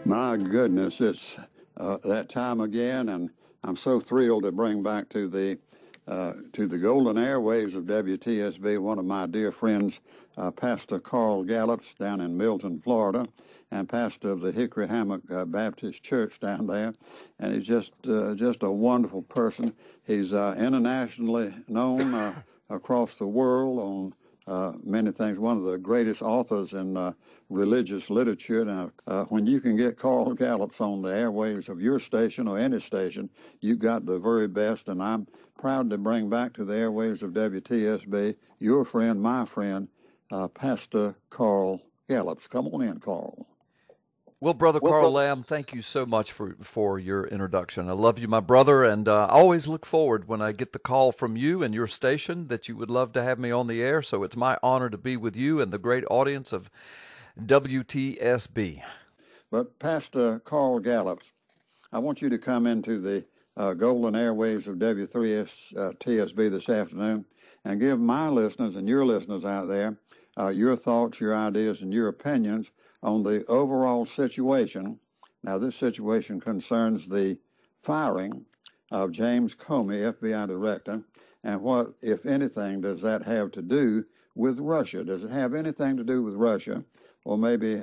My goodness, it's that time again, and I'm so thrilled to bring back to the golden airways of WTSB one of my dear friends, Pastor Carl Gallups down in Milton, Florida, and pastor of the Hickory Hammock Baptist Church down there. And he's just a wonderful person. He's internationally known across the world on many things. One of the greatest authors in religious literature. Now, when you can get Carl Gallups on the airwaves of your station or any station, you got the very best. And I'm proud to bring back to the airwaves of WTSB your friend, my friend, Pastor Carl Gallups. Come on in, Carl. Well, Brother Carl Lamm, thank you so much for your introduction. I love you, my brother, and I always look forward when I get the call from you and your station that you would love to have me on the air. So it's my honor to be with you and the great audience of WTSB. But Pastor Carl Gallups, I want you to come into the golden airwaves of W3TSB this afternoon and give my listeners and your listeners out there your thoughts, your ideas, and your opinions on the overall situation. Now, this situation concerns the firing of James Comey, FBI director, and what, if anything, does that have to do with Russia? Does it have anything to do with Russia, or maybe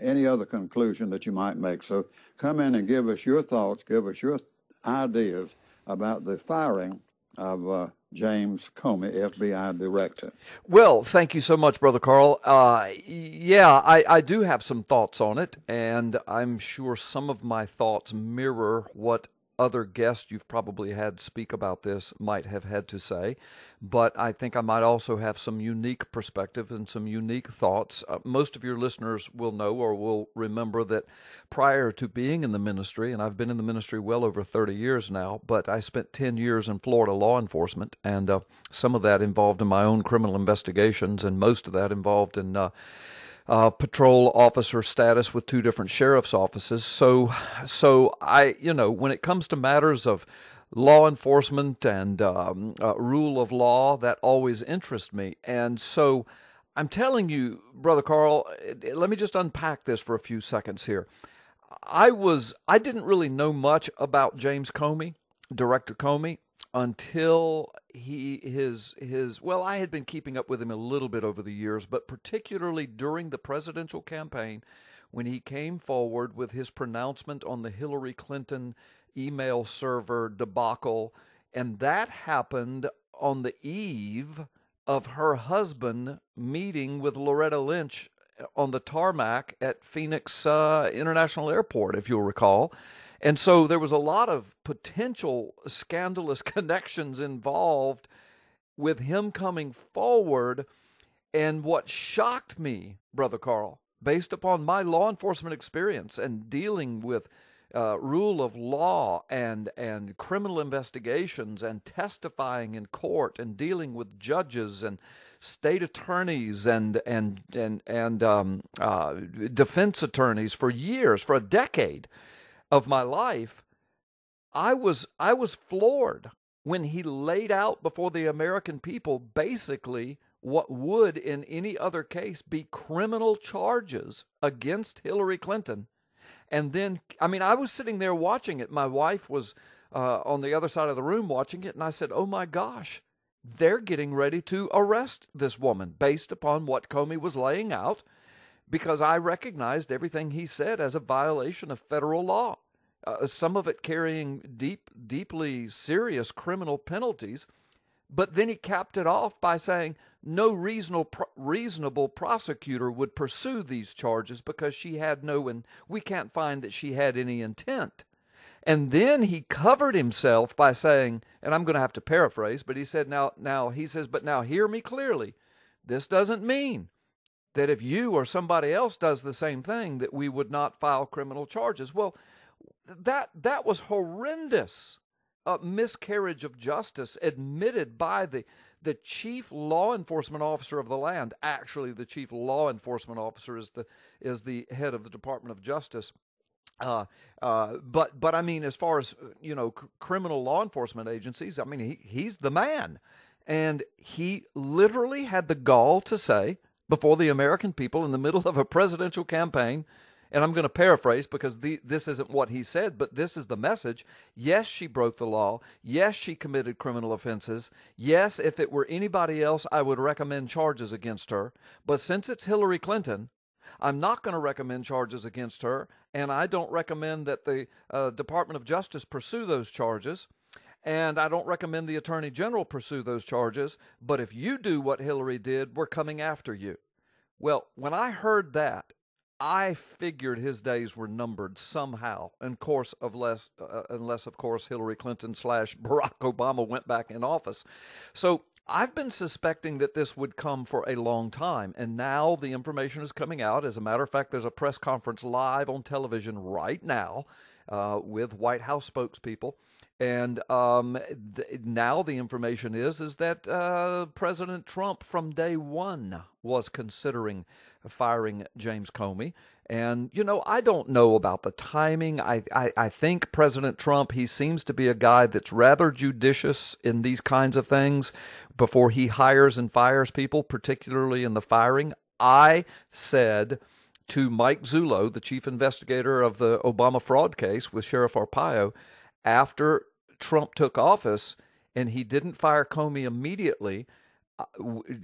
any other conclusion that you might make? So come in and give us your thoughts, give us your ideas about the firing of James Comey, FBI director. Well, thank you so much, Brother Carl. I do have some thoughts on it, and I'm sure some of my thoughts mirror what other guests you've probably had speak about this might have had to say, but I think I might also have some unique perspective and some unique thoughts. Most of your listeners will know or will remember that prior to being in the ministry, and I've been in the ministry well over 30 years now, but I spent 10 years in Florida law enforcement, and some of that involved in my own criminal investigations, and most of that involved in patrol officer status with two different sheriff's offices. So I, when it comes to matters of law enforcement and rule of law, that always interests me. And so I'm telling you, Brother Carl, let me just unpack this for a few seconds here. I didn't really know much about James Comey, Director Comey, until I had been keeping up with him a little bit over the years, but particularly during the presidential campaign when he came forward with his pronouncement on the Hillary Clinton email server debacle, and that happened on the eve of her husband meeting with Loretta Lynch on the tarmac at Phoenix International Airport, if you'll recall. And so there was a lot of potential scandalous connections involved with him coming forward. And what shocked me, Brother Carl, based upon my law enforcement experience and dealing with rule of law and criminal investigations and testifying in court and dealing with judges and state attorneys and defense attorneys for years, for a decade of my life, I was floored when he laid out before the American people basically what would in any other case be criminal charges against Hillary Clinton. And then, I was sitting there watching it. My wife was on the other side of the room watching it, and I said, oh my gosh, they're getting ready to arrest this woman based upon what Comey was laying out, because I recognized everything he said as a violation of federal law. Some of it carrying deeply serious criminal penalties. But then he capped it off by saying no reasonable prosecutor would pursue these charges because she had we can't find that she had any intent. And then he covered himself by saying, and I'm going to have to paraphrase, but he said, but now hear me clearly. This doesn't mean that if you or somebody else does the same thing that we would not file criminal charges. Well, that was horrendous. Miscarriage of justice admitted by the chief law enforcement officer of the land. Actually, the chief law enforcement officer is the head of the Department of Justice. But as far as criminal law enforcement agencies, he's the man, and he literally had the gall to say before the American people in the middle of a presidential campaign, And I'm going to paraphrase because this isn't what he said, but this is the message. Yes, she broke the law. Yes, she committed criminal offenses. Yes, if it were anybody else, I would recommend charges against her. But since it's Hillary Clinton, I'm not going to recommend charges against her, and I don't recommend that the Department of Justice pursue those charges. And I don't recommend the Attorney General pursue those charges. But if you do what Hillary did, we're coming after you. Well, when I heard that, I figured his days were numbered somehow, and unless of course Hillary Clinton / Barack Obama went back in office. So I've been suspecting that this would come for a long time, and now the information is coming out. As a matter of fact, there's a press conference live on television right now with White House spokespeople. And now the information is that President Trump from day one was considering firing James Comey. And, I don't know about the timing. I think President Trump, he seems to be a guy that's rather judicious in these kinds of things before he hires and fires people, particularly in the firing. I said to Mike Zullo, the chief investigator of the Obama fraud case with Sheriff Arpaio, after Trump took office and he didn't fire Comey immediately,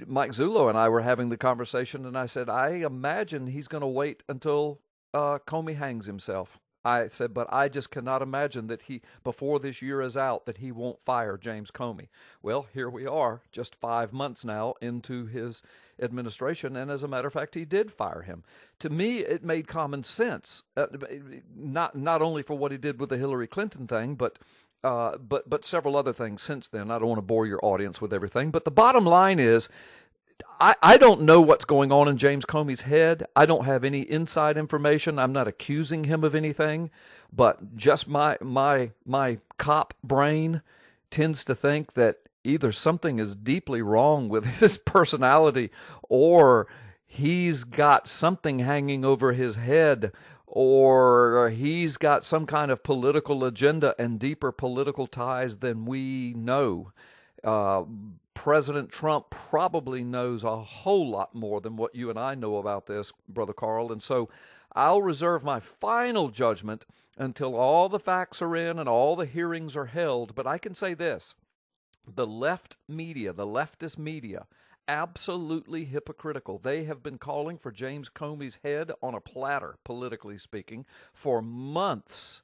Mike Zullo and I were having the conversation, and I said, I imagine he's going to wait until Comey hangs himself. I said, but I just cannot imagine that before this year is out, that he won't fire James Comey. Well, here we are, just 5 months now into his administration, and as a matter of fact, he did fire him. To me, it made common sense, not only for what he did with the Hillary Clinton thing, but several other things since then. I don't want to bore your audience with everything, but the bottom line is, I don't know what's going on in James Comey's head. I don't have any inside information. I'm not accusing him of anything, but just my cop brain tends to think that either something is deeply wrong with his personality, or he's got something hanging over his head, or he's got some kind of political agenda and deeper political ties than we know. President Trump probably knows a whole lot more than what you and I know about this, Brother Carl, and so I'll reserve my final judgment until all the facts are in and all the hearings are held. But I can say this: the left media, the leftist media, absolutely hypocritical. They have been calling for James Comey's head on a platter, politically speaking, for months.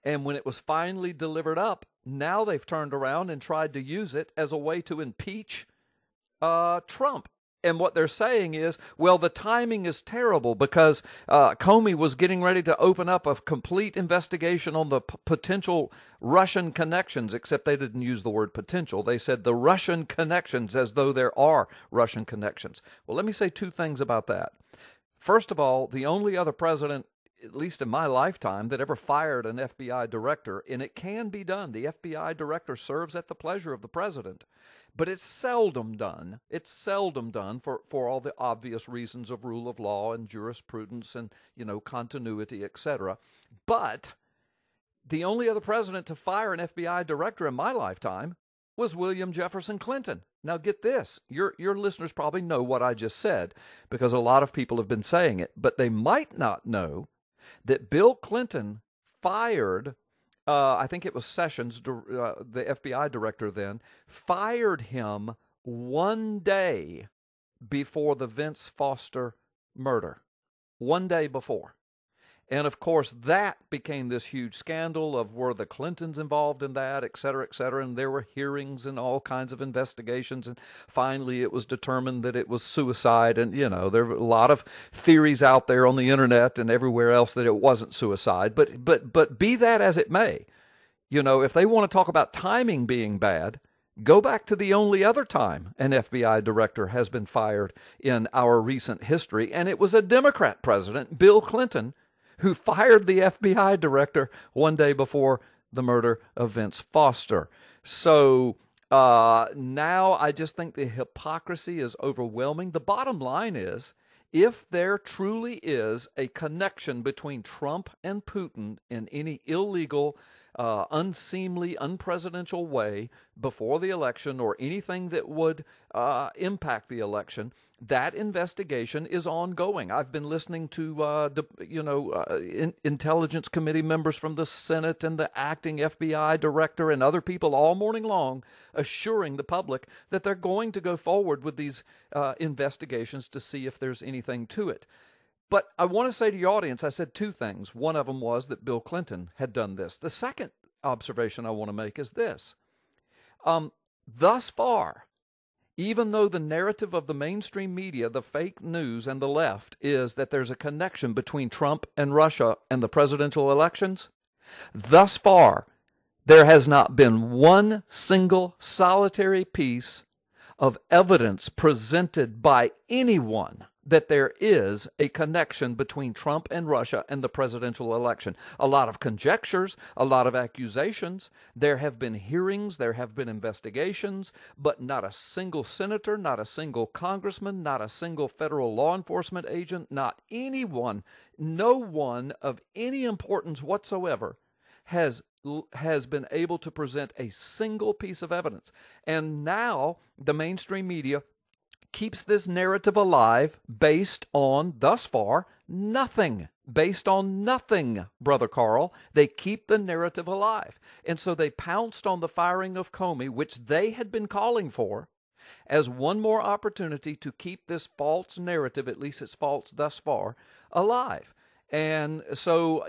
And when it was finally delivered up, now they've turned around and tried to use it as a way to impeach Trump. And what they're saying is, well, the timing is terrible because Comey was getting ready to open up a complete investigation on the potential Russian connections, except they didn't use the word potential. They said the Russian connections, as though there are Russian connections. Well, let me say two things about that. First of all, the only other president, at least in my lifetime, that ever fired an FBI director, and it can be done. The FBI director serves at the pleasure of the president, but it's seldom done. It's seldom done for all the obvious reasons of rule of law and jurisprudence and, continuity, etc. But the only other president to fire an FBI director in my lifetime was William Jefferson Clinton. Now get this, your listeners probably know what I just said because a lot of people have been saying it, but they might not know that Bill Clinton fired, I think it was Sessions, the FBI director then, fired him one day before the Vince Foster murder. One day before. And of course, that became this huge scandal of were the Clintons involved in that, et cetera, and there were hearings and all kinds of investigations, and finally it was determined that it was suicide, and there were a lot of theories out there on the internet and everywhere else that it wasn't suicide, but be that as it may, if they want to talk about timing being bad, go back to the only other time an FBI director has been fired in our recent history, and it was a Democrat president, Bill Clinton, who fired the FBI director one day before the murder of Vince Foster. So now I just think the hypocrisy is overwhelming. The bottom line is, if there truly is a connection between Trump and Putin in any illegal unseemly, unpresidential way before the election or anything that would impact the election. That investigation is ongoing. I've been listening to, intelligence committee members from the Senate and the acting FBI director and other people all morning long assuring the public that they're going to go forward with these investigations to see if there's anything to it. But I want to say to your audience, I said two things. One of them was that Bill Clinton had done this. The second observation I want to make is this. Thus far, even though the narrative of the mainstream media, the fake news, and the left is that there's a connection between Trump and Russia and the presidential elections, thus far, there has not been one single solitary piece of evidence presented by anyone that there is a connection between Trump and Russia and the presidential election. A lot of conjectures, a lot of accusations. There have been hearings, there have been investigations, but not a single senator, not a single congressman, not a single federal law enforcement agent, not anyone, no one of any importance whatsoever has been able to present a single piece of evidence. And now the mainstream media keeps this narrative alive based on, thus far, nothing. Based on nothing, Brother Carl. They keep the narrative alive. And so they pounced on the firing of Comey, which they had been calling for, as one more opportunity to keep this false narrative, at least it's false thus far, alive. And so,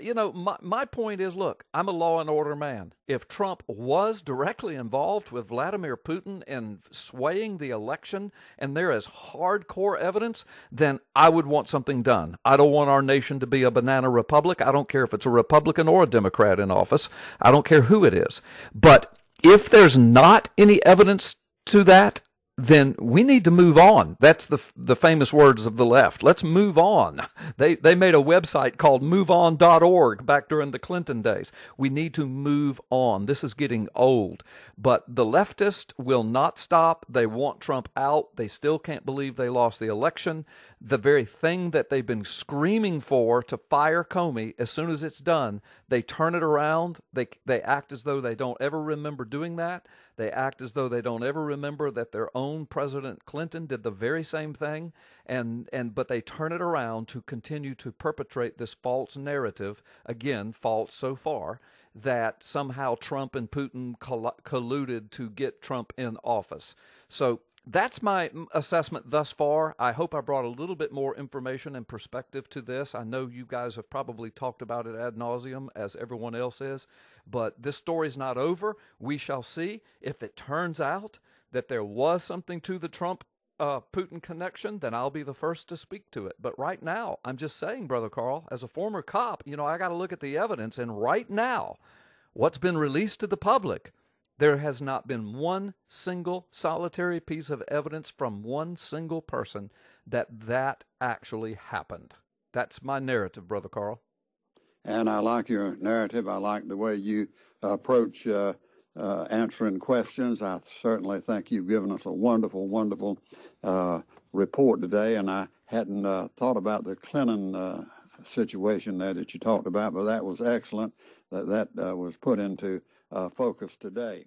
my point is, look, I'm a law and order man. If Trump was directly involved with Vladimir Putin in swaying the election, and there is hardcore evidence, then I would want something done. I don't want our nation to be a banana republic. I don't care if it's a Republican or a Democrat in office. I don't care who it is. But if there's not any evidence to that, then we need to move on. That's the famous words of the left. Let's move on. They made a website called moveon.org back during the Clinton days. We need to move on. This is getting old. But the leftists will not stop. They want Trump out. They still can't believe they lost the election. The very thing that they've been screaming for, to fire Comey, as soon as it's done, they turn it around. They act as though they don't ever remember doing that. They act as though they don't ever remember that their own President Clinton did the very same thing, but they turn it around to continue to perpetrate this false narrative, again, false so far, that somehow Trump and Putin colluded to get Trump in office. So that's my assessment thus far. I hope I brought a little bit more information and perspective to this. I know you guys have probably talked about it ad nauseum, as everyone else is, but this story's not over. We shall see. If it turns out that there was something to the Trump-Putin connection, then I'll be the first to speak to it. But right now, I'm just saying, Brother Carl, as a former cop, I got to look at the evidence, and right now, what's been released to the public, there has not been one single solitary piece of evidence from one single person that actually happened. That's my narrative, Brother Carl. And I like your narrative. I like the way you approach answering questions. I certainly think you've given us a wonderful, wonderful report today. And I hadn't thought about the Clinton situation there that you talked about, but that was excellent that was put into focus today.